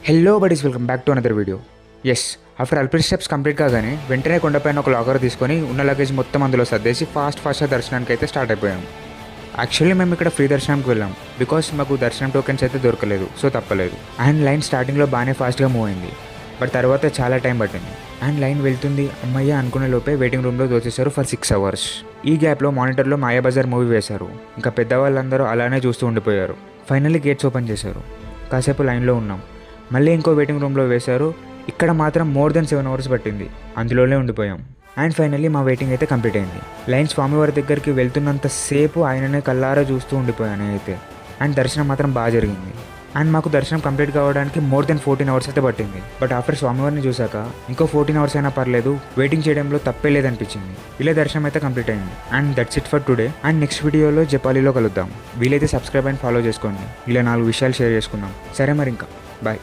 Hello buddies, welcome back to another video. Yes, after alpine steps complete కాగానే వెంటనే కొండపైన ఒక లాకర్ తీసుకొని ఉన్న లగేజ్ మొత్తం అందులో సర్దేసి ఫాస్ట్గా దర్శనానికి అయితే స్టార్ట్ అయిపోయాం. యాక్చువల్లీ మేము ఇక్కడ ఫ్రీ దర్శనంకి వెళ్ళాం బికాస్ మాకు దర్శనం టోకెన్స్ అయితే దొరకలేదు, సో తప్పలేదు. అండ్ లైన్ స్టార్టింగ్లో బాగానే ఫాస్ట్గా మూవ్ అయింది, బట్ తర్వాత చాలా టైం పట్టింది. అండ్ లైన్ వెళ్తుంది అమ్మయ్య అనుకునే లోపే వెయిటింగ్ రూమ్లో దోచేశారు ఫర్ 6 hours. ఈ గ్యాప్లో మానిటర్లో మాయాబజార్ మూవీ వేశారు. ఇంకా పెద్దవాళ్ళందరూ అలానే చూస్తూ ఉండిపోయారు. ఫైనల్లీ గేట్స్ ఓపెన్ చేశారు. కాసేపు లైన్లో ఉన్నాం. మళ్ళీ ఇంకో వెయిటింగ్ రూమ్లో వేశారు. ఇక్కడ మాత్రం మోర్ దెన్ 7 hours పట్టింది, అందులోనే ఉండిపోయాం. అండ్ ఫైనల్లీ మా వెయిటింగ్ అయితే కంప్లీట్ అయింది. లైన్ స్వామివారి దగ్గరికి వెళ్తున్నంతసేపు ఆయననే కల్లారా చూస్తూ ఉండిపోయాను అయితే. అండ్ దర్శనం మాత్రం బాగా జరిగింది. అండ్ మాకు దర్శనం కంప్లీట్ కావడానికి మోర్ దెన్ 14 hours అయితే పట్టింది. బట్ ఆఫ్టర్ స్వామివారిని చూశాక ఇంకో 14 hours అయినా పర్లేదు, వెయిటింగ్ చేయడంలో తప్పే లేదనిపించింది. ఇలా దర్శనం అయితే కంప్లీట్ అయింది. And that's it for today. And next వీడియోలో జపాలిలో కలుద్దాం. వీలైతే సబ్స్క్రైబ్ అండ్ ఫాలో చేసుకోండి. ఇలా 4 విషయాలు షేర్ చేసుకుందాం. సరే మరి, ఇంకా బాయ్.